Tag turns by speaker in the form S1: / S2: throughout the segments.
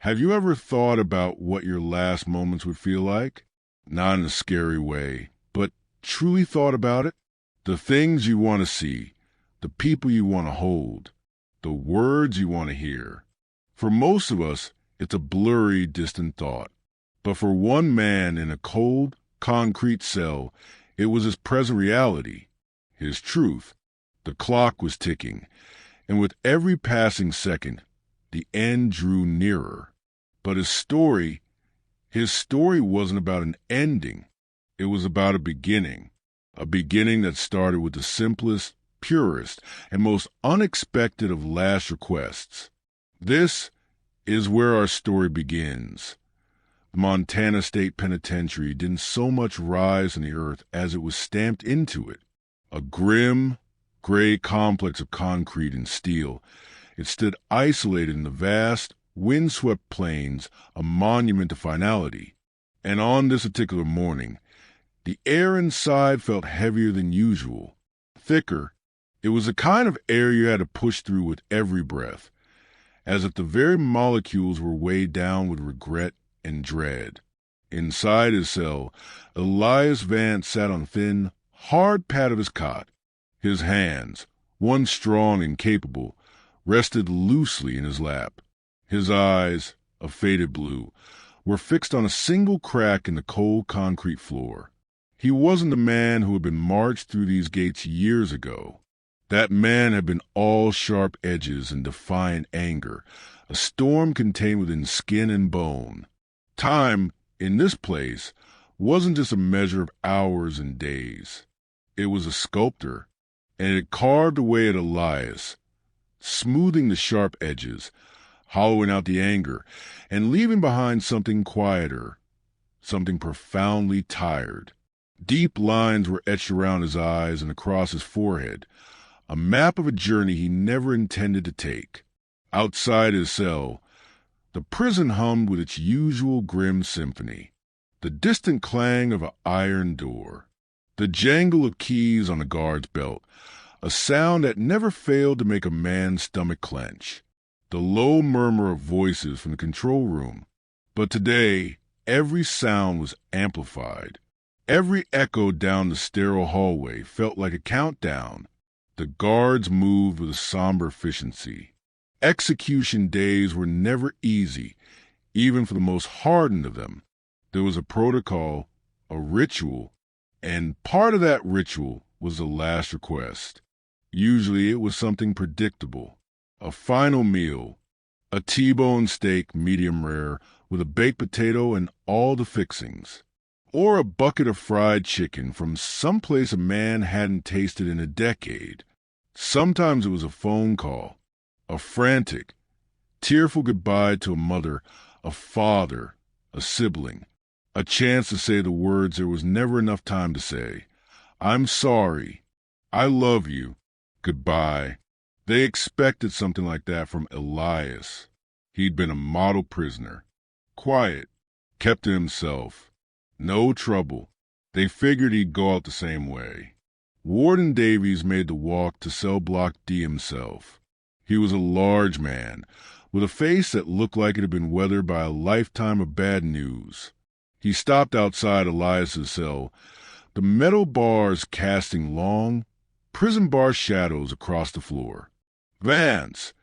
S1: Have you ever thought about what your last moments would feel like? Not in a scary way, but truly thought about it? The things you want to see, the people you want to hold, the words you want to hear. For most of us, it's a blurry, distant thought. But for one man in a cold, concrete cell, it was his present reality, his truth. The clock was ticking, and with every passing second, the end drew nearer. But his story wasn't about an ending. It was about a beginning that started with the simplest, purest, and most unexpected of last requests. This is where our story begins. The Montana State Penitentiary didn't so much rise in the earth as it was stamped into it. A grim, gray complex of concrete and steel. It stood isolated in the vast, windswept plains, a monument to finality. And on this particular morning, the air inside felt heavier than usual, thicker. It was the kind of air you had to push through with every breath, as if the very molecules were weighed down with regret and dread. Inside his cell, Elias Vance sat on a thin, hard pad of his cot. His hands, one strong and capable, rested loosely in his lap. His eyes, a faded blue, were fixed on a single crack in the cold concrete floor. He wasn't the man who had been marched through these gates years ago. That man had been all sharp edges and defiant anger, a storm contained within skin and bone. Time, in this place, wasn't just a measure of hours and days. It was a sculptor, and it carved away at Elias, smoothing the sharp edges, hollowing out the anger, and leaving behind something quieter, something profoundly tired. Deep lines were etched around his eyes and across his forehead, a map of a journey he never intended to take. Outside his cell, the prison hummed with its usual grim symphony, the distant clang of an iron door, the jangle of keys on a guard's belt, a sound that never failed to make a man's stomach clench, the low murmur of voices from the control room. But today, every sound was amplified. Every echo down the sterile hallway felt like a countdown. The guards moved with a somber efficiency. Execution days were never easy, even for the most hardened of them. There was a protocol, a ritual, and part of that ritual was the last request. Usually it was something predictable. A final meal, a T-bone steak medium rare with a baked potato and all the fixings. Or a bucket of fried chicken from someplace a man hadn't tasted in a decade. Sometimes it was a phone call, a frantic, tearful goodbye to a mother, a father, a sibling, a chance to say the words there was never enough time to say. I'm sorry. I love you. Goodbye. They expected something like that from Elias. He'd been a model prisoner. Quiet, kept to himself. No trouble. They figured he'd go out the same way. Warden Davies made the walk to cell block D himself. He was a large man, with a face that looked like it had been weathered by a lifetime of bad news. He stopped outside Elias's cell, the metal bars casting long, prison bar shadows across the floor. Vance!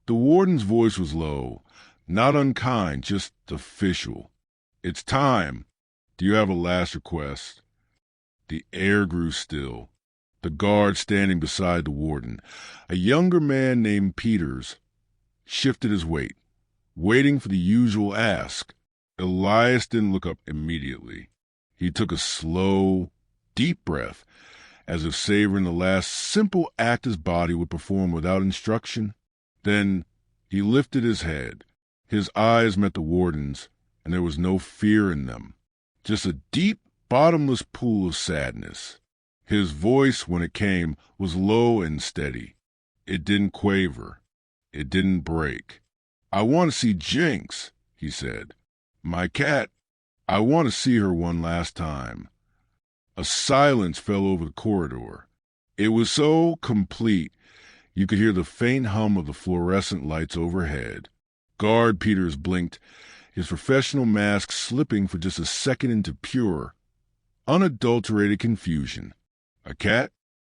S1: The warden's voice was low, not unkind, just official. It's time. Do you have a last request? The air grew still. The guard standing beside the warden, a younger man named Peters, shifted his weight, waiting for the usual ask. Elias didn't look up immediately. He took a slow, deep breath, as if savoring the last simple act his body would perform without instruction. Then he lifted his head. His eyes met the warden's, and there was no fear in them, just a deep, bottomless pool of sadness. His voice, when it came, was low and steady. It didn't quaver. It didn't break. I want to see Jinx, he said. My cat. I want to see her one last time. A silence fell over the corridor. It was so complete you could hear the faint hum of the fluorescent lights overhead. Guard Peters blinked, his professional mask slipping for just a second into pure, unadulterated confusion. A cat?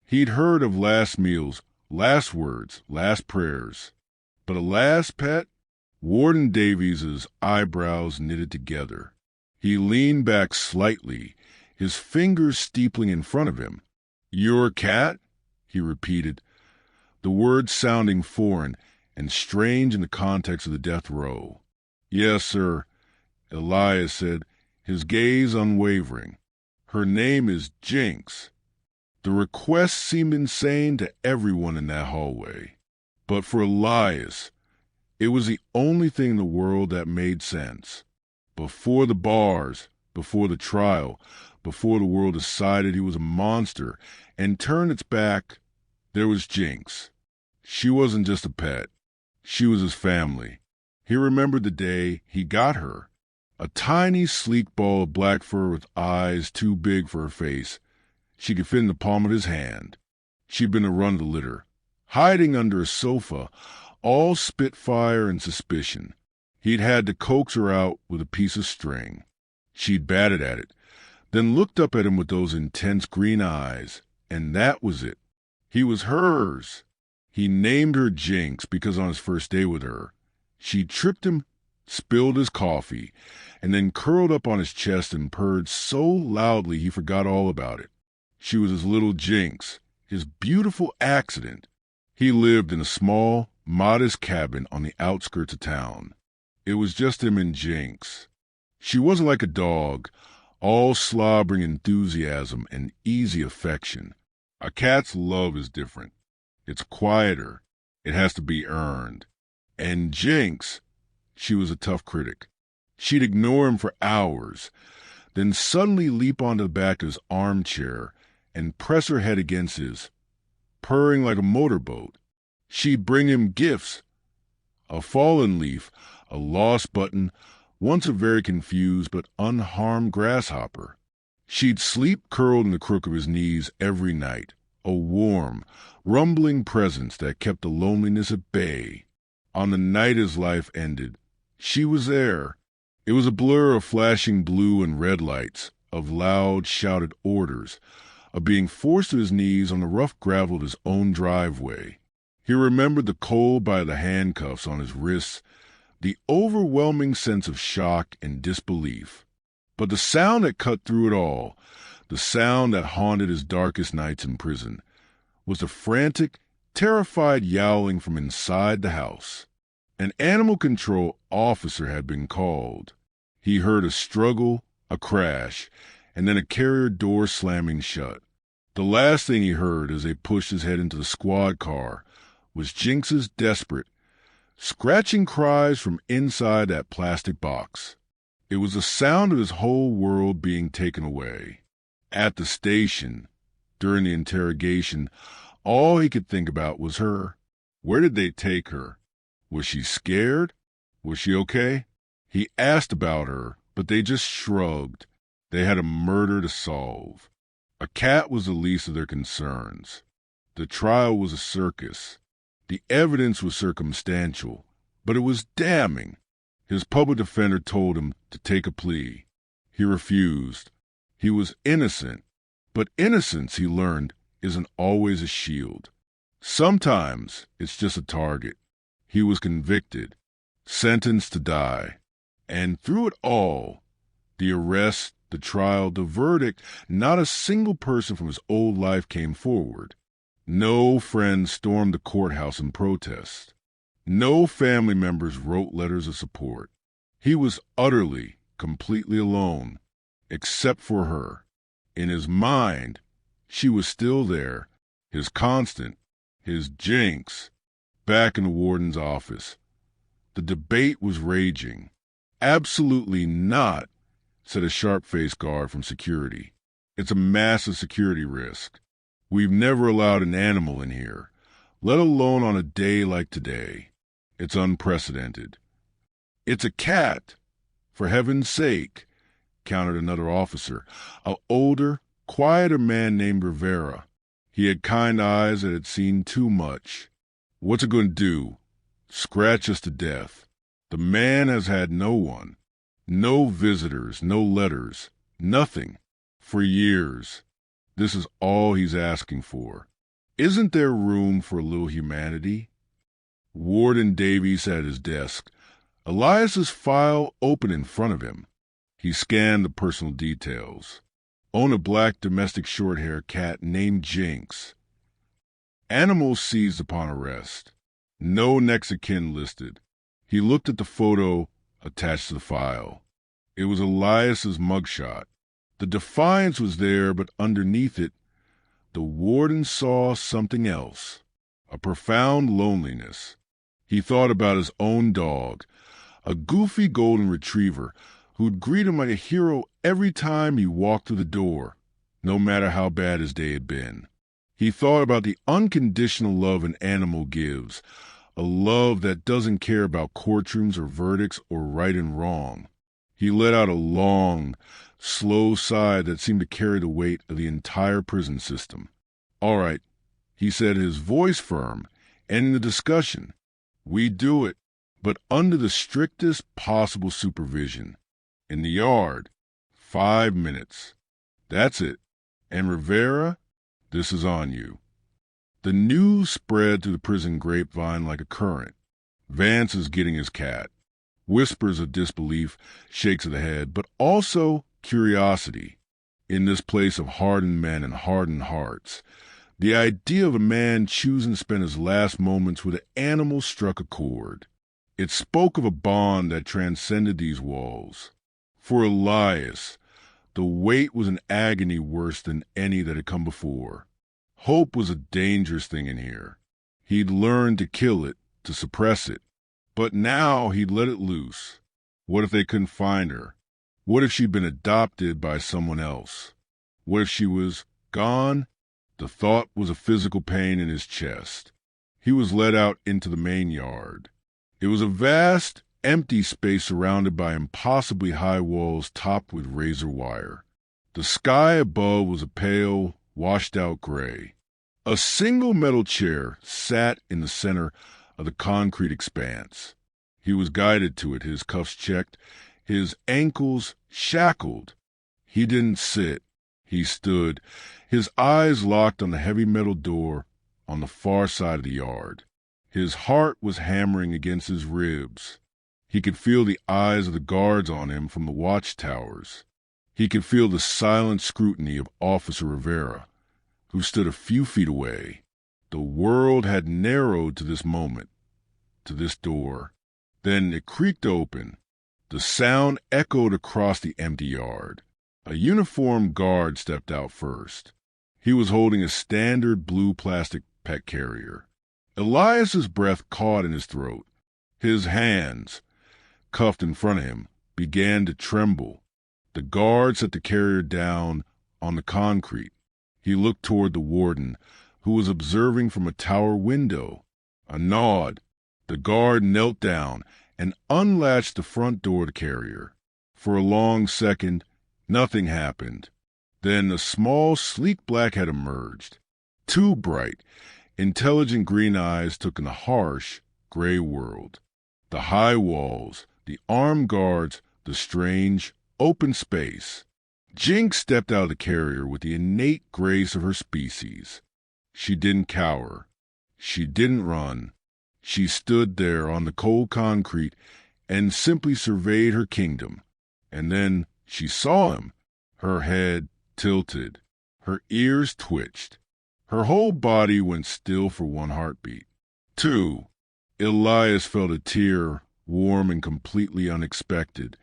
S1: He'd heard of last meals, last words, last prayers. But a last pet? Warden Davies's eyebrows knitted together. He leaned back slightly, his fingers steepling in front of him. "Your cat?" he repeated, the words sounding foreign and strange in the context of the death row. "Yes, sir," Elias said, his gaze unwavering. "Her name is Jinx." The request seemed insane to everyone in that hallway. But for Elias, it was the only thing in the world that made sense. Before the bars, before the trial, before the world decided he was a monster and turned its back, there was Jinx. She wasn't just a pet. She was his family. He remembered the day he got her. A tiny, sleek ball of black fur with eyes too big for her face. She could fit in the palm of his hand. She'd been the run of the litter, hiding under a sofa, all spitfire and suspicion. He'd had to coax her out with a piece of string. She'd batted at it, then looked up at him with those intense green eyes, and that was it. He was hers. He named her Jinx because on his first day with her, she tripped him, spilled his coffee, and then curled up on his chest and purred so loudly he forgot all about it. She was his little Jinx, his beautiful accident. He lived in a small, modest cabin on the outskirts of town. It was just him and Jinx. She wasn't like a dog, all slobbering enthusiasm and easy affection. A cat's love is different. It's quieter. It has to be earned. And Jinx, she was a tough critic. She'd ignore him for hours, then suddenly leap onto the back of his armchair and press her head against his, purring like a motorboat. She'd bring him gifts, a fallen leaf, a lost button, once a very confused but unharmed grasshopper. She'd sleep curled in the crook of his knees every night, a warm, rumbling presence that kept the loneliness at bay. On the night his life ended, she was there. It was a blur of flashing blue and red lights, of loud, shouted orders, of being forced to his knees on the rough gravel of his own driveway. He remembered the cold by the handcuffs on his wrists, the overwhelming sense of shock and disbelief. But the sound that cut through it all, the sound that haunted his darkest nights in prison, was the frantic, terrified yowling from inside the house. An animal control officer had been called. He heard a struggle, a crash, and then a carrier door slamming shut. The last thing he heard as they pushed his head into the squad car was Jinx's desperate, scratching cries from inside that plastic box. It was the sound of his whole world being taken away. At the station, during the interrogation, all he could think about was her. Where did they take her? Was she scared? Was she okay? He asked about her, but they just shrugged. They had a murder to solve. A cat was the least of their concerns. The trial was a circus. The evidence was circumstantial, but it was damning. His public defender told him to take a plea. He refused. He was innocent, but innocence, he learned, isn't always a shield. Sometimes it's just a target. He was convicted, sentenced to die. And through it all, the arrest, the trial, the verdict, not a single person from his old life came forward. No friends stormed the courthouse in protest. No family members wrote letters of support. He was utterly, completely alone, except for her. In his mind, she was still there, his constant, his Jinx, back in the warden's office. The debate was raging. "Absolutely not," said a sharp-faced guard from security. "It's a massive security risk. We've never allowed an animal in here, let alone on a day like today. It's unprecedented." "It's a cat, for heaven's sake," countered another officer, an older, quieter man named Rivera. He had kind eyes that had seen too much. "What's it going to do? Scratch us to death." The man has had no one, no visitors, no letters, nothing, for years. This is all he's asking for. Isn't there room for a little humanity? Warden Davies at his desk, Elias's file open in front of him. He scanned the personal details. Own a black domestic short-hair cat named Jinx. Animal seized upon arrest. No next of kin listed. He looked at the photo attached to the file. It was Elias's mugshot. The defiance was there, but underneath it, the warden saw something else, a profound loneliness. He thought about his own dog, a goofy golden retriever who'd greet him like a hero every time he walked through the door, no matter how bad his day had been. He thought about the unconditional love an animal gives, a love that doesn't care about courtrooms or verdicts or right and wrong. He let out a long, slow sigh that seemed to carry the weight of the entire prison system. "All right," he said, his voice firm, ending the discussion. "We do it, but under the strictest possible supervision. In the yard, 5 minutes. That's it. And Rivera, this is on you." The news spread through the prison grapevine like a current. Vance is getting his cat. Whispers of disbelief, shakes of the head, but also curiosity. In this place of hardened men and hardened hearts, the idea of a man choosing to spend his last moments with an animal struck a chord. It spoke of a bond that transcended these walls. For Elias, the wait was an agony worse than any that had come before. Hope was a dangerous thing in here. He'd learned to kill it, to suppress it. But now he'd let it loose. What if they couldn't find her? What if she'd been adopted by someone else? What if she was gone? The thought was a physical pain in his chest. He was led out into the main yard. It was a vast, empty space surrounded by impossibly high walls topped with razor wire. The sky above was a pale, washed-out gray. A single metal chair sat in the center of the concrete expanse. He was guided to it, his cuffs checked, his ankles shackled. He didn't sit. He stood, his eyes locked on the heavy metal door on the far side of the yard. His heart was hammering against his ribs. He could feel the eyes of the guards on him from the watchtowers. He could feel the silent scrutiny of Officer Rivera, who stood a few feet away. The world had narrowed to this moment, to this door. Then it creaked open. The sound echoed across the empty yard. A uniformed guard stepped out first. He was holding a standard blue plastic pet carrier. Elias's breath caught in his throat. His hands, cuffed in front of him, began to tremble. The guard set the carrier down on the concrete. He looked toward the warden, who was observing from a tower window. A nod. The guard knelt down and unlatched the front door of the carrier. For a long second, nothing happened. Then a small, sleek black head emerged. Two bright, intelligent green eyes took in the harsh, gray world. The high walls, the armed guards, the strange, open space. Jinx stepped out of the carrier with the innate grace of her species. She didn't cower. She didn't run. She stood there on the cold concrete and simply surveyed her kingdom. And then she saw him. Her head tilted. Her ears twitched. Her whole body went still for one heartbeat. 2. Elias felt a tear, warm and completely unexpected,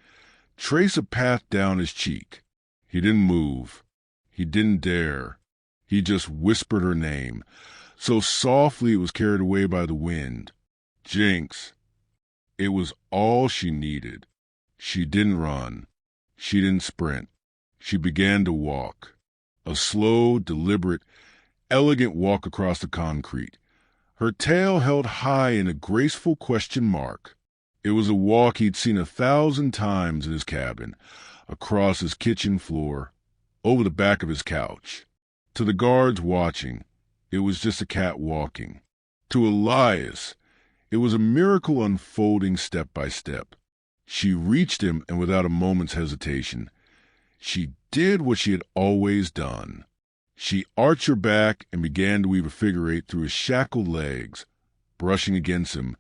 S1: trace a path down his cheek. He didn't move. He didn't dare. He just whispered her name, so softly it was carried away by the wind. Jinx. It was all she needed. She didn't run. She didn't sprint. She began to walk. A slow, deliberate, elegant walk across the concrete. Her tail held high in a graceful question mark. It was a walk he'd seen 1,000 times in his cabin, across his kitchen floor, over the back of his couch. To the guards watching, it was just a cat walking. To Elias, It was a miracle unfolding step by step. She reached him, and without a moment's hesitation, she did what she had always done. She arched her back and began to weave a figure eight through his shackled legs, brushing against him,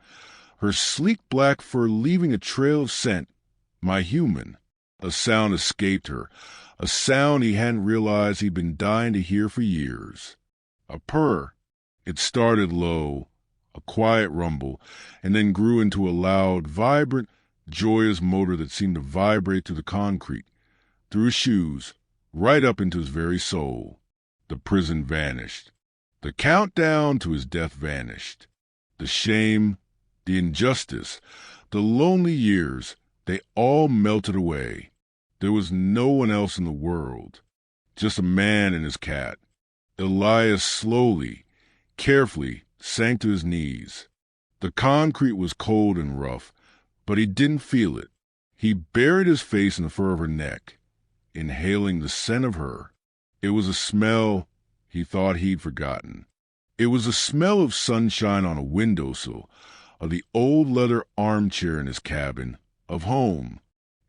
S1: her sleek black fur leaving a trail of scent. My human. A sound escaped her, a sound he hadn't realized he'd been dying to hear for years. A purr. It started low, a quiet rumble, and then grew into a loud, vibrant, joyous motor that seemed to vibrate through the concrete, through his shoes, right up into his very soul. The prison vanished. The countdown to his death vanished. The shame, the injustice, the lonely years, they all melted away. There was no one else in the world, just a man and his cat. Elias slowly, carefully sank to his knees. The concrete was cold and rough, but he didn't feel it. He buried his face in the fur of her neck, inhaling the scent of her. It was a smell he thought he'd forgotten. It was the smell of sunshine on a windowsill, of the old leather armchair in his cabin, of home.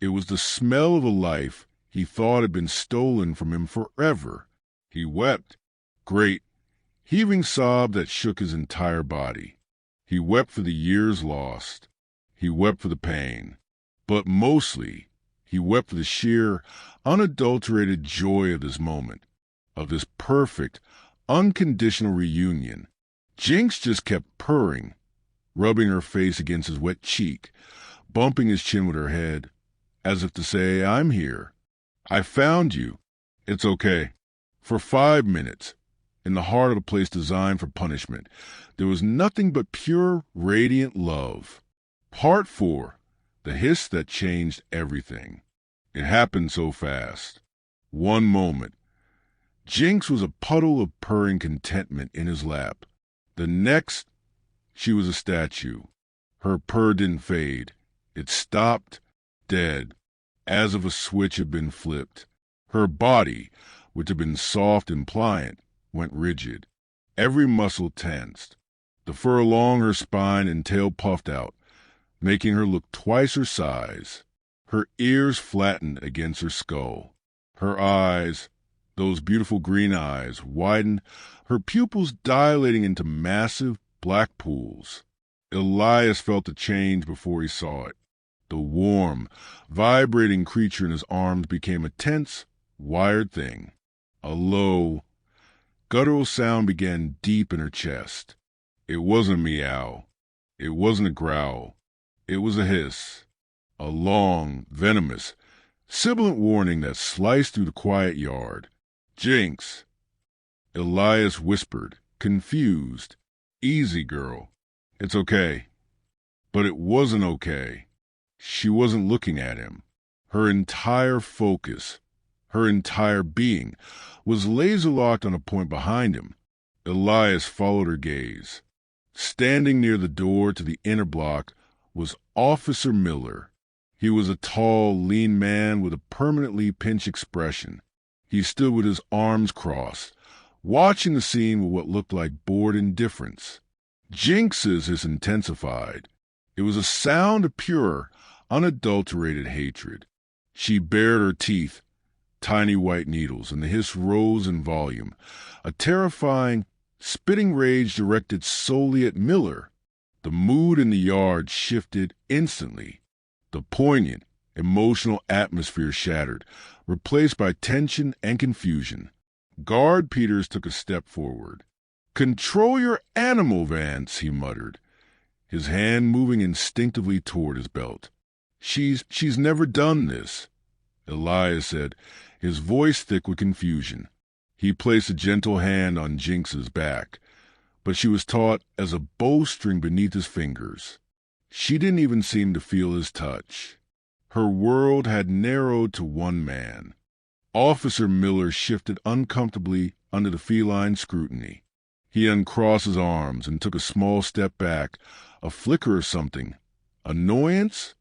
S1: It was the smell of a life he thought had been stolen from him forever. He wept, great, heaving sob that shook his entire body. He wept for the years lost. He wept for the pain. But mostly, he wept for the sheer, unadulterated joy of this moment, of this perfect, unconditional reunion. Jinx just kept purring, rubbing her face against his wet cheek, bumping his chin with her head, as if to say, I'm here. I found you. It's okay. For 5 minutes, in the heart of a place designed for punishment, there was nothing but pure, radiant love. Part 4. The hiss that changed everything. It happened so fast. One moment, Jinx was a puddle of purring contentment in his lap. The next, she was a statue. Her purr didn't fade. It stopped, dead, as if a switch had been flipped. Her body, which had been soft and pliant, went rigid. Every muscle tensed. The fur along her spine and tail puffed out, making her look twice her size. Her ears flattened against her skull. Her eyes, those beautiful green eyes, widened, her pupils dilating into massive black pools. Elias felt the change before he saw it. The warm, vibrating creature in his arms became a tense, wired thing. A low, guttural sound began deep in her chest. It wasn't a meow. It wasn't a growl. It was a hiss. A long, venomous, sibilant warning that sliced through the quiet yard. Jinx. Elias whispered, confused. Easy, girl. It's okay. But it wasn't okay. She wasn't looking at him. Her entire focus, her entire being, was laser-locked on a point behind him. Elias followed her gaze. Standing near the door to the inner block was Officer Miller. He was a tall, lean man with a permanently pinched expression. He stood with his arms crossed, watching the scene with what looked like bored indifference. Jinx's hiss intensified. It was a sound of pure, unadulterated hatred. She bared her teeth, tiny white needles, and the hiss rose in volume, a terrifying, spitting rage directed solely at Miller. The mood in the yard shifted instantly. The poignant, emotional atmosphere shattered, replaced by tension and confusion. Guard Peters took a step forward. "Control your animal, Vance," he muttered, his hand moving instinctively toward his belt. She's never done this," Elias said, his voice thick with confusion. He placed a gentle hand on Jinx's back, but she was taut as a bowstring beneath his fingers. She didn't even seem to feel his touch. Her world had narrowed to one man. Officer Miller shifted uncomfortably under the feline scrutiny. He uncrossed his arms and took a small step back, a flicker of something, annoyance,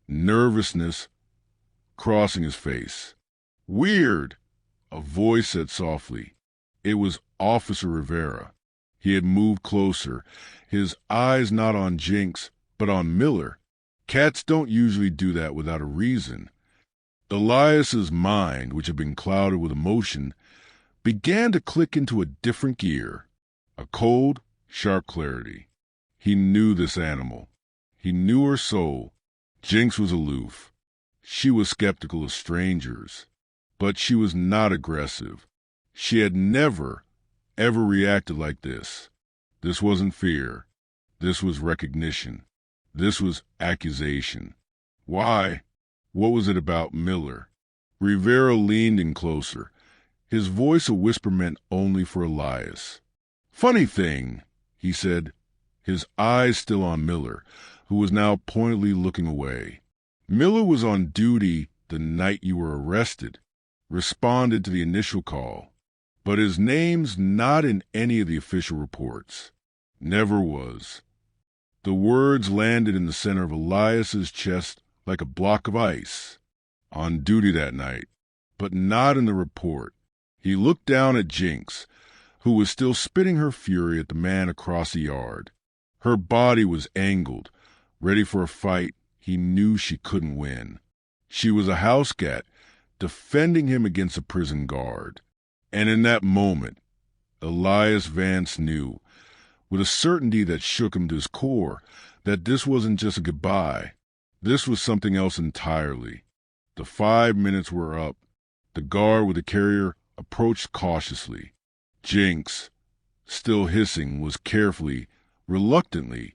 S1: nervousness, crossing his face. "Weird," a voice said softly. It was Officer Rivera. He had moved closer, his eyes not on Jinx, but on Miller. Cats don't usually do that without a reason. Elias's mind, which had been clouded with emotion, began to click into a different gear, a cold, sharp clarity. He knew this animal. He knew her soul. Jinx was aloof. She was skeptical of strangers. But she was not aggressive. She had never, ever reacted like this. This wasn't fear. This was recognition. This was accusation. Why? What was it about Miller? Rivera leaned in closer, his voice a whisper meant only for Elias. Funny thing, he said, his eyes still on Miller, who was now pointedly looking away. Miller was on duty the night you were arrested, responded to the initial call, but his name's not in any of the official reports. Never was. The words landed in the center of Elias's chest like a block of ice. On duty that night, but not in the report. He looked down at Jinx, who was still spitting her fury at the man across the yard. Her body was angled, ready for a fight he knew she couldn't win. She was a house cat, defending him against a prison guard. And in that moment, Elias Vance knew, with a certainty that shook him to his core, that this wasn't just a goodbye. This was something else entirely. The 5 minutes were up. The guard with the carrier approached cautiously. Jinx, still hissing, was carefully, reluctantly,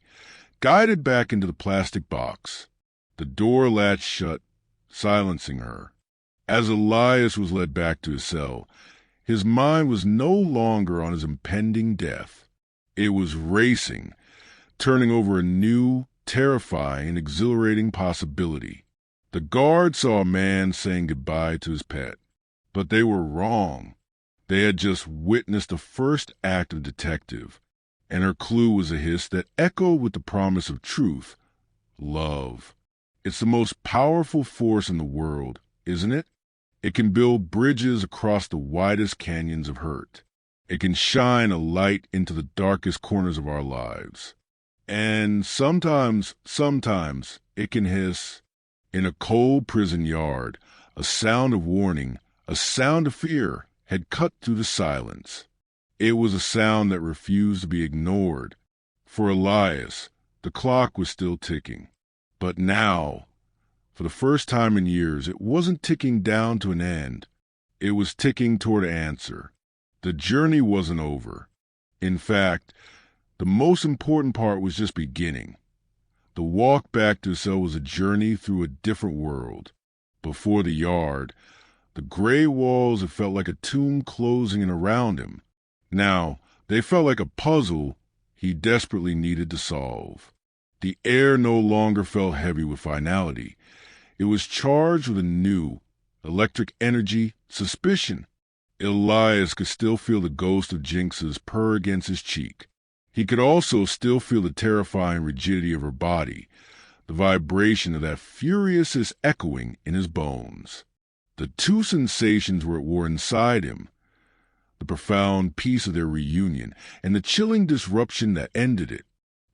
S1: guided back into the plastic box. The door latched shut, silencing her. As Elias was led back to his cell, his mind was no longer on his impending death. It was racing, turning over a new, terrifying, exhilarating possibility. The guard saw a man saying goodbye to his pet, but they were wrong. They had just witnessed the first act of detective, and her clue was a hiss that echoed with the promise of truth. Love. It's the most powerful force in the world, isn't it? It can build bridges across the widest canyons of hurt. It can shine a light into the darkest corners of our lives. And sometimes, it can hiss. In a cold prison yard, a sound of warning, a sound of fear, had cut through the silence. It was a sound that refused to be ignored. For Elias, the clock was still ticking. But now, for the first time in years, it wasn't ticking down to an end. It was ticking toward an answer. The journey wasn't over. In fact, the most important part was just beginning. The walk back to his cell was a journey through a different world. Before the yard, the gray walls had felt like a tomb closing in around him. Now, they felt like a puzzle he desperately needed to solve. The air no longer felt heavy with finality. It was charged with a new, electric energy, suspicion. Elias could still feel the ghost of Jinx's purr against his cheek. He could also still feel the terrifying rigidity of her body, the vibration of that furious echoing in his bones. The two sensations were at war inside him, the profound peace of their reunion and the chilling disruption that ended it.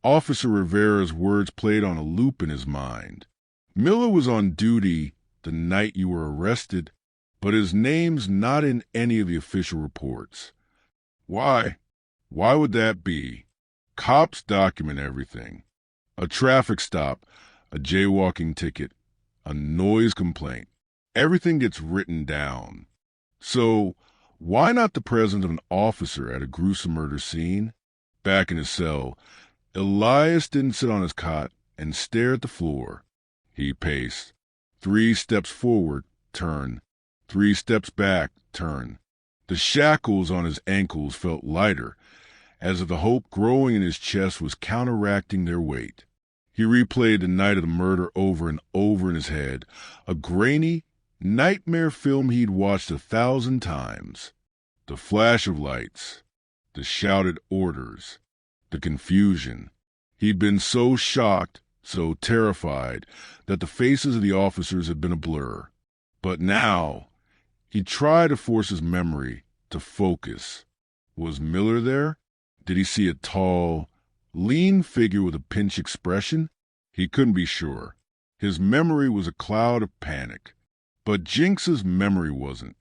S1: Officer Rivera's words played on a loop in his mind. Miller was on duty the night you were arrested, but his name's not in any of the official reports. Why? Why would that be? Cops document everything. A traffic stop, a jaywalking ticket, a noise complaint. Everything gets written down. So, why not the presence of an officer at a gruesome murder scene? Back in his cell, Elias didn't sit on his cot and stare at the floor. He paced. 3 steps forward, turn. 3 steps back, turn. The shackles on his ankles felt lighter, as if the hope growing in his chest was counteracting their weight. He replayed the night of the murder over and over in his head, a grainy, nightmare film he'd watched 1,000 times. The flash of lights, the shouted orders, the confusion. He'd been so shocked, so terrified, that the faces of the officers had been a blur. But now, he tried to force his memory to focus. Was Miller there? Did he see a tall, lean figure with a pinched expression? He couldn't be sure. His memory was a cloud of panic. But Jinx's memory wasn't.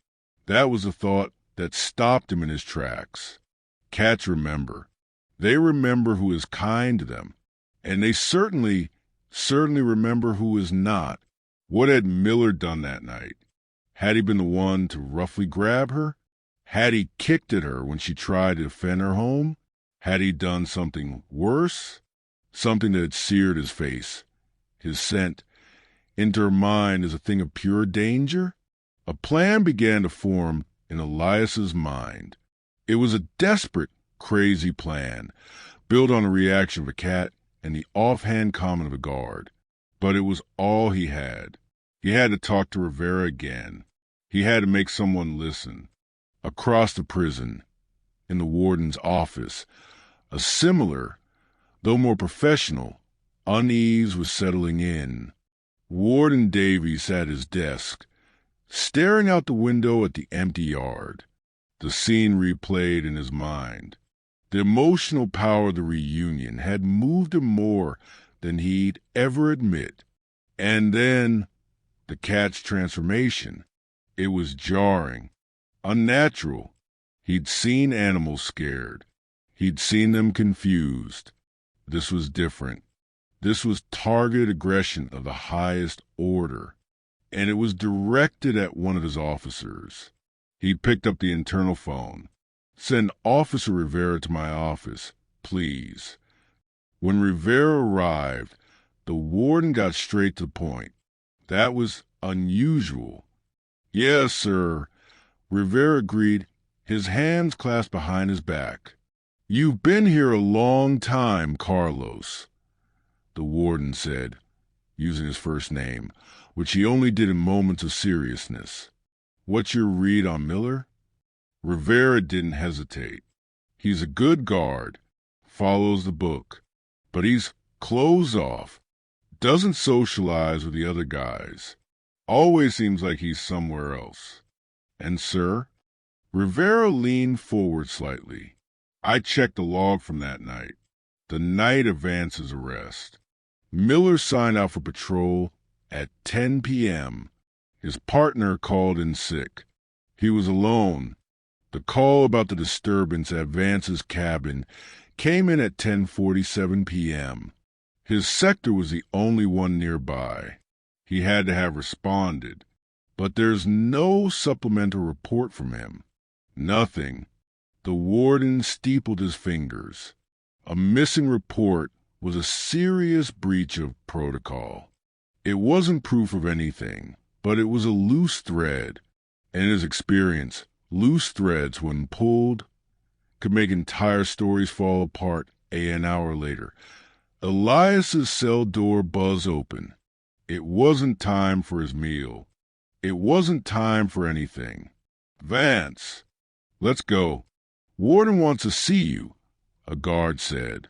S1: That was the thought that stopped him in his tracks. Cats remember. They remember who is kind to them. And they certainly remember who is not. What had Miller done that night? Had he been the one to roughly grab her? Had he kicked at her when she tried to defend her home? Had he done something worse? Something that had seared his face, his scent, into her mind as a thing of pure danger? A plan began to form in Elias's mind. It was a desperate, crazy plan, built on the reaction of a cat and the offhand comment of a guard. But it was all he had. He had to talk to Rivera again. He had to make someone listen. Across the prison, in the warden's office, a similar, though more professional, unease was settling in. Warden Davies sat at his desk, staring out the window at the empty yard. The scene replayed in his mind. The emotional power of the reunion had moved him more than he'd ever admit. And then the cat's transformation. It was jarring, unnatural. He'd seen animals scared. He'd seen them confused. This was different. This was targeted aggression of the highest order, and it was directed at one of his officers. He picked up the internal phone. "Send Officer Rivera to my office, please." When Rivera arrived, the warden got straight to the point. That was unusual. "Yes, sir," Rivera agreed, his hands clasped behind his back. "You've been here a long time, Carlos," the warden said, using his first name, which he only did in moments of seriousness. "What's your read on Miller?" Rivera didn't hesitate. "He's a good guard, follows the book, but he's closed off, doesn't socialize with the other guys, always seems like he's somewhere else." "And, sir?" Rivera leaned forward slightly. "I checked the log from that night, the night of Vance's arrest. Miller signed out for patrol at 10 p.m. His partner called in sick. He was alone. The call about the disturbance at Vance's cabin came in at 10:47 p.m. His sector was the only one nearby. He had to have responded, but there's no supplemental report from him. Nothing." The warden steepled his fingers. A missing report was a serious breach of protocol. It wasn't proof of anything, but it was a loose thread. In his experience, loose threads, when pulled, could make entire stories fall apart an hour later. Elias's cell door buzzed open. It wasn't time for his meal. It wasn't time for anything. "Vance, let's go. Warden wants to see you," a guard said.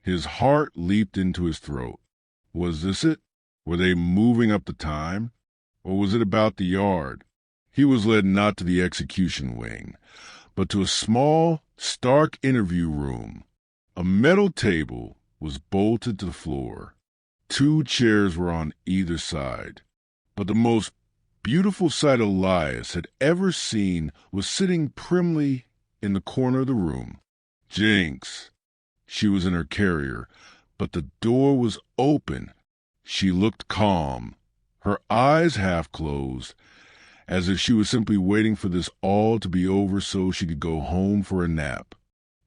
S1: His heart leaped into his throat. Was this it? Were they moving up the time? Or was it about the yard? He was led not to the execution wing, but to a small, stark interview room. A metal table was bolted to the floor. 2 chairs were on either side. But the most beautiful sight Elias had ever seen was sitting primly in the corner of the room. Jinx. She was in her carrier, but the door was open. She looked calm, her eyes half closed, as if she was simply waiting for this all to be over so she could go home for a nap.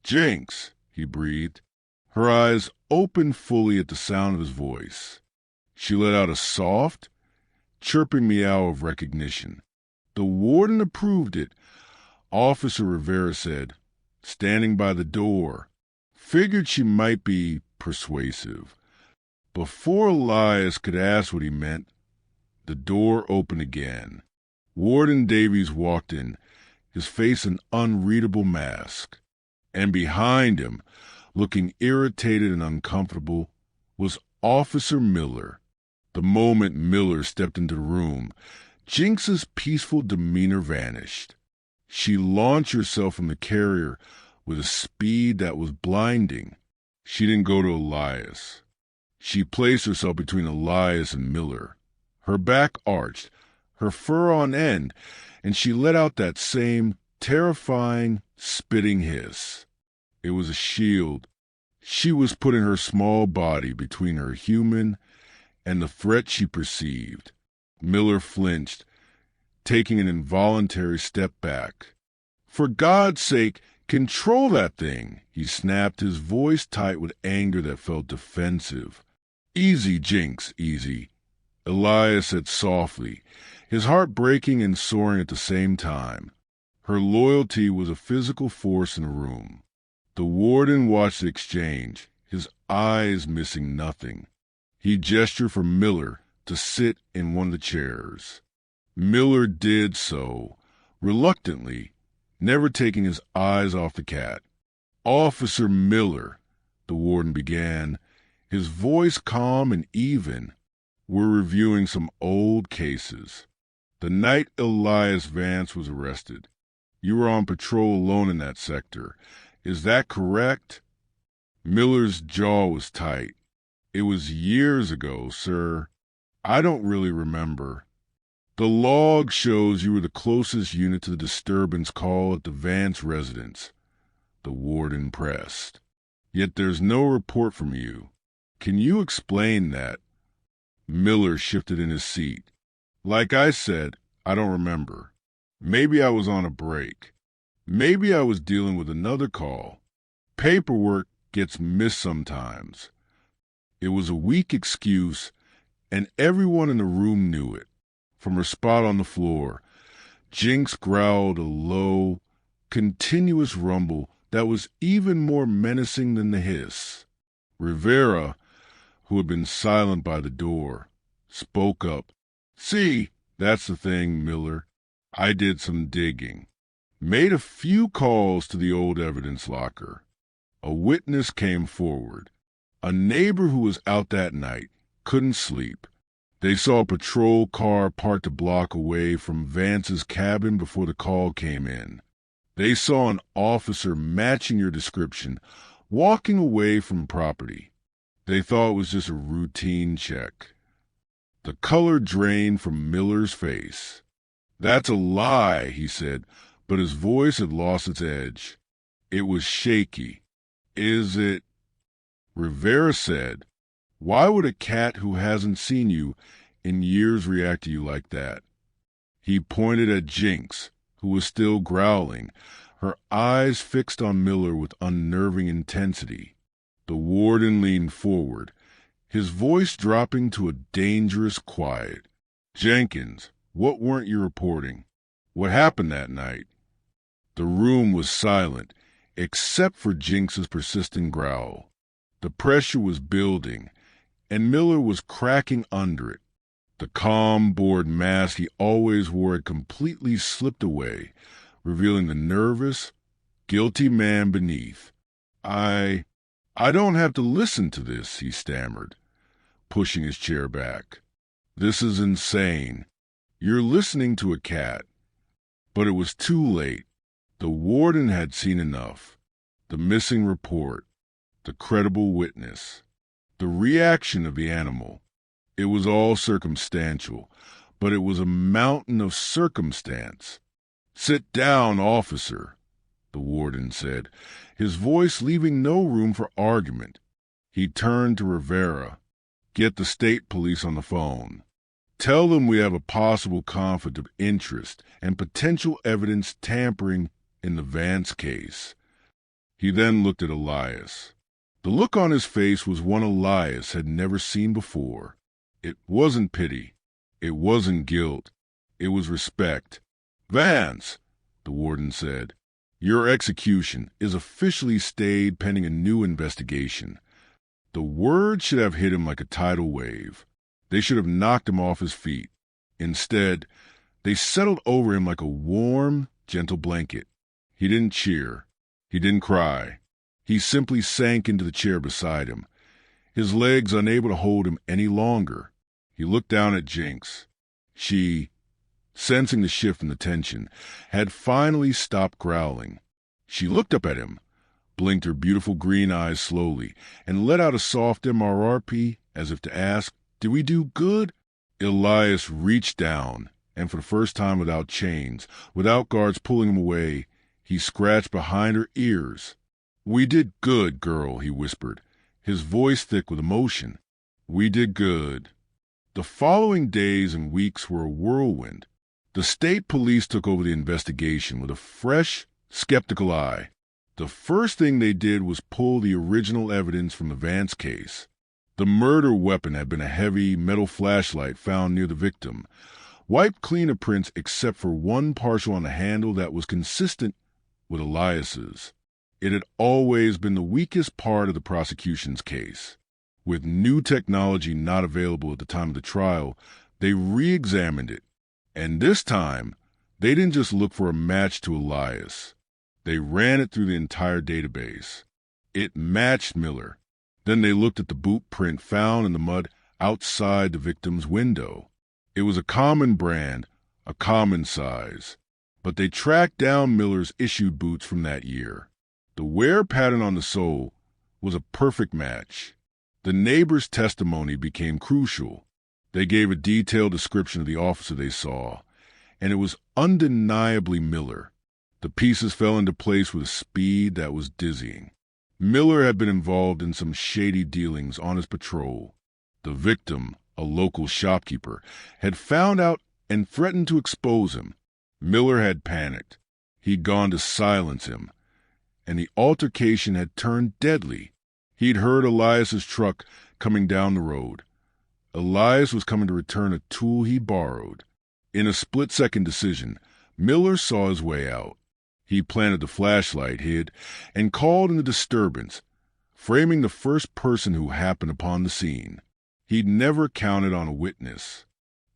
S1: "Jinx," he breathed. Her eyes opened fully at the sound of his voice. She let out a soft, chirping meow of recognition. The warden approved it. Officer Rivera said, standing by the door. Figured she might be persuasive. Before Elias could ask what he meant, the door opened again. Warden Davies walked in, his face an unreadable mask. And behind him, looking irritated and uncomfortable, was Officer Miller. The moment Miller stepped into the room, Jinx's peaceful demeanor vanished. She launched herself from the carrier with a speed that was blinding. She didn't go to Elias. She placed herself between Elias and Miller. Her back arched, her fur on end, and she let out that same terrifying, spitting hiss. It was a shield. She was putting her small body between her human and the threat she perceived. Miller flinched, taking an involuntary step back. "For God's sake, control that thing," he snapped, his voice tight with anger that felt defensive. "Easy, Jinx, easy," Elias said softly, his heart breaking and soaring at the same time. Her loyalty was a physical force in the room. The warden watched the exchange, his eyes missing nothing. He gestured for Miller to sit in one of the chairs. Miller did so, reluctantly, never taking his eyes off the cat. "Officer Miller," the warden began, his voice calm and even, "we're reviewing some old cases. The night Elias Vance was arrested, you were on patrol alone in that sector. Is that correct?" Miller's jaw was tight. "It was years ago, sir. I don't really remember." "The log shows you were the closest unit to the disturbance call at the Vance residence," the warden pressed. "Yet there's no report from you. Can you explain that?" Miller shifted in his seat. "Like I said, I don't remember. Maybe I was on a break. Maybe I was dealing with another call. Paperwork gets missed sometimes." It was a weak excuse, and everyone in the room knew it. From her spot on the floor, Jinx growled a low, continuous rumble that was even more menacing than the hiss. Rivera, who had been silent by the door, spoke up. "See, that's the thing, Miller. I did some digging. Made a few calls to the old evidence locker. A witness came forward. A neighbor who was out that night, couldn't sleep. They saw a patrol car parked a block away from Vance's cabin before the call came in. They saw an officer matching your description, walking away from property. They thought it was just a routine check." The color drained from Miller's face. "That's a lie," he said, but his voice had lost its edge. It was shaky. "Is it?" Rivera said, "Why would a cat who hasn't seen you in years react to you like that?" He pointed at Jinx, who was still growling, her eyes fixed on Miller with unnerving intensity. The warden leaned forward, his voice dropping to a dangerous quiet. "Jenkins, what weren't you reporting? What happened that night?" The room was silent, except for Jinx's persistent growl. The pressure was building, and Miller was cracking under it. The calm, bored mask he always wore had completely slipped away, revealing the nervous, guilty man beneath. I don't have to listen to this," he stammered, pushing his chair back. "This is insane. You're listening to a cat." But it was too late. The warden had seen enough. The missing report, the credible witness, the reaction of the animal. It was all circumstantial, but it was a mountain of circumstance. "Sit down, officer," the warden said, his voice leaving no room for argument. He turned to Rivera. "Get the state police on the phone. Tell them we have a possible conflict of interest and potential evidence tampering in the Vance case." He then looked at Elias. The look on his face was one Elias had never seen before. It wasn't pity. It wasn't guilt. It was respect. "Vance," the warden said, "your execution is officially stayed pending a new investigation." The words should have hit him like a tidal wave. They should have knocked him off his feet. Instead, they settled over him like a warm, gentle blanket. He didn't cheer. He didn't cry. He simply sank into the chair beside him, his legs unable to hold him any longer. He looked down at Jinx. She, sensing the shift in the tension, had finally stopped growling. She looked up at him, blinked her beautiful green eyes slowly, and let out a soft MRRP as if to ask, "Did we do good?" Elias reached down, and for the first time without chains, without guards pulling him away, he scratched behind her ears. "We did good, girl," he whispered, his voice thick with emotion. "We did good." The following days and weeks were a whirlwind. The state police took over the investigation with a fresh, skeptical eye. The first thing they did was pull the original evidence from the Vance case. The murder weapon had been a heavy metal flashlight found near the victim, wiped clean of prints except for one partial on the handle that was consistent with Elias's. It had always been the weakest part of the prosecution's case. With new technology not available at the time of the trial, they re-examined it. And this time, they didn't just look for a match to Elias. They ran it through the entire database. It matched Miller. Then they looked at the boot print found in the mud outside the victim's window. It was a common brand, a common size. But they tracked down Miller's issued boots from that year. The wear pattern on the sole was a perfect match. The neighbor's testimony became crucial. They gave a detailed description of the officer they saw, and it was undeniably Miller. The pieces fell into place with a speed that was dizzying. Miller had been involved in some shady dealings on his patrol. The victim, a local shopkeeper, had found out and threatened to expose him. Miller had panicked. He'd gone to silence him, and the altercation had turned deadly. He'd heard Elias's truck coming down the road. Elias was coming to return a tool he borrowed. In a split-second decision, Miller saw his way out. He planted the flashlight, hid, and called in the disturbance, framing the first person who happened upon the scene. He'd never counted on a witness,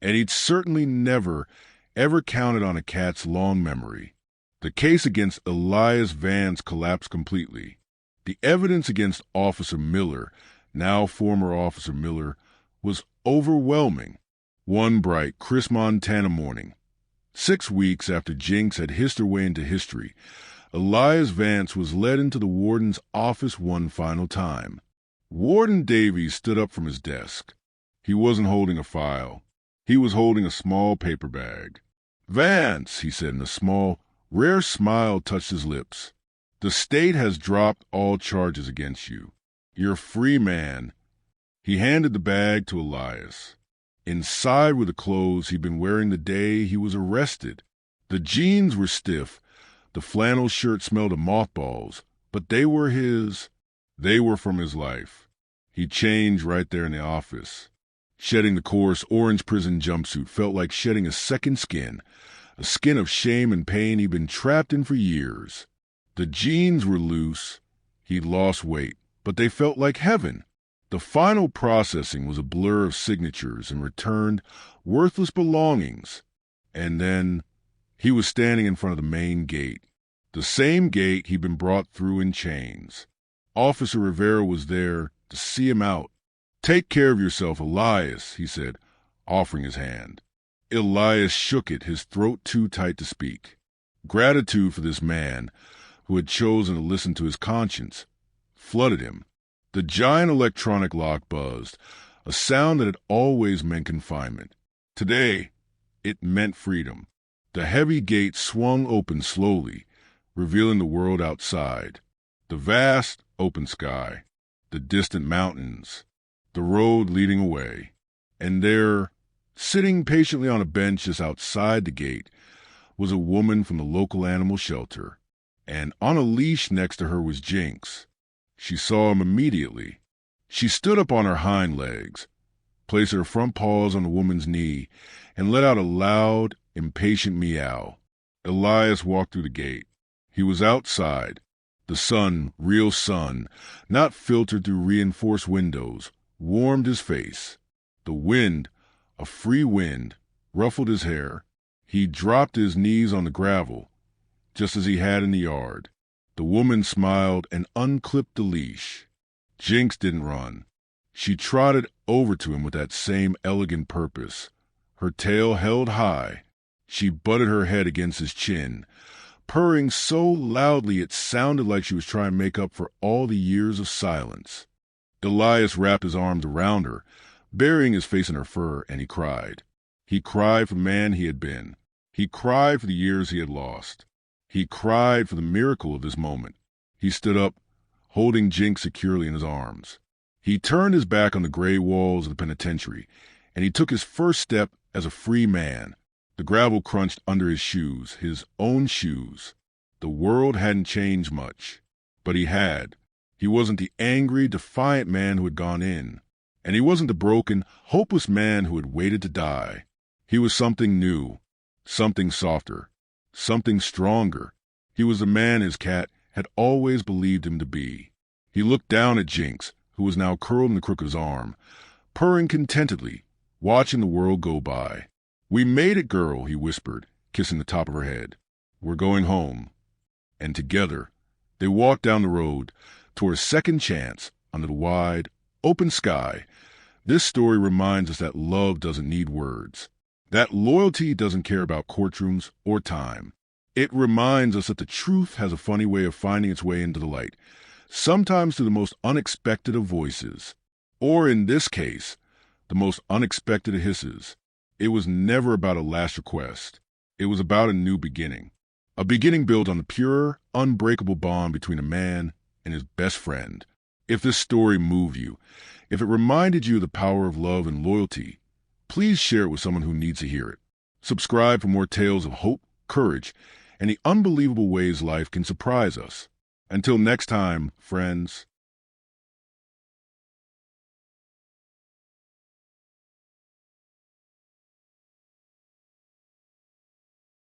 S1: and he'd certainly never, ever counted on a cat's long memory. The case against Elias Vance collapsed completely. The evidence against Officer Miller, now former Officer Miller, was overwhelming. One bright, crisp Montana morning, 6 weeks after Jinx had hissed her way into history, Elias Vance was led into the warden's office one final time. Warden Davies stood up from his desk. He wasn't holding a file. He was holding a small paper bag. "Vance," he said, and a small, rare smile touched his lips. "The state has dropped all charges against you. You're a free man." He handed the bag to Elias. Inside were the clothes he'd been wearing the day he was arrested. The jeans were stiff, the flannel shirt smelled of mothballs, but they were his. They were from his life. He changed right there in the office. Shedding the coarse orange prison jumpsuit felt like shedding a second skin, a skin of shame and pain he'd been trapped in for years. The jeans were loose. He'd lost weight, but they felt like heaven. The final processing was a blur of signatures and returned worthless belongings. And then he was standing in front of the main gate, the same gate he'd been brought through in chains. Officer Rivera was there to see him out. "Take care of yourself, Elias," he said, offering his hand. Elias shook it, his throat too tight to speak. Gratitude for this man, who had chosen to listen to his conscience, flooded him. The giant electronic lock buzzed, a sound that had always meant confinement. Today, it meant freedom. The heavy gate swung open slowly, revealing the world outside. The vast, open sky, the distant mountains, the road leading away. And there, sitting patiently on a bench just outside the gate, was a woman from the local animal shelter. And on a leash next to her was Jinx. She saw him immediately. She stood up on her hind legs, placed her front paws on the woman's knee, and let out a loud, impatient meow. Elias walked through the gate. He was outside. The sun, real sun, not filtered through reinforced windows, warmed his face. The wind, a free wind, ruffled his hair. He dropped his knees on the gravel, just as he had in the yard. The woman smiled and unclipped the leash. Jinx didn't run. She trotted over to him with that same elegant purpose, her tail held high. She butted her head against his chin, purring so loudly it sounded like she was trying to make up for all the years of silence. Elias wrapped his arms around her, burying his face in her fur, and he cried. He cried for the man he had been. He cried for the years he had lost. He cried for the miracle of this moment. He stood up, holding Jinx securely in his arms. He turned his back on the gray walls of the penitentiary, and he took his first step as a free man. The gravel crunched under his shoes, his own shoes. The world hadn't changed much, but he had. He wasn't the angry, defiant man who had gone in, and he wasn't the broken, hopeless man who had waited to die. He was something new, something softer, something stronger. He was the man his cat had always believed him to be. He looked down at Jinx, who was now curled in the crook of his arm, purring contentedly, watching the world go by. "We made it, girl," he whispered, kissing the top of her head. "We're going home." And together, they walked down the road toward a second chance under the wide, open sky. This story reminds us that love doesn't need words, that loyalty doesn't care about courtrooms or time. It reminds us that the truth has a funny way of finding its way into the light, sometimes through the most unexpected of voices, or in this case, the most unexpected of hisses. It was never about a last request. It was about a new beginning. A beginning built on the pure, unbreakable bond between a man and his best friend. If this story moved you, if it reminded you of the power of love and loyalty, please share it with someone who needs to hear it. Subscribe for more tales of hope, courage, and the unbelievable ways life can surprise us. Until next time, friends.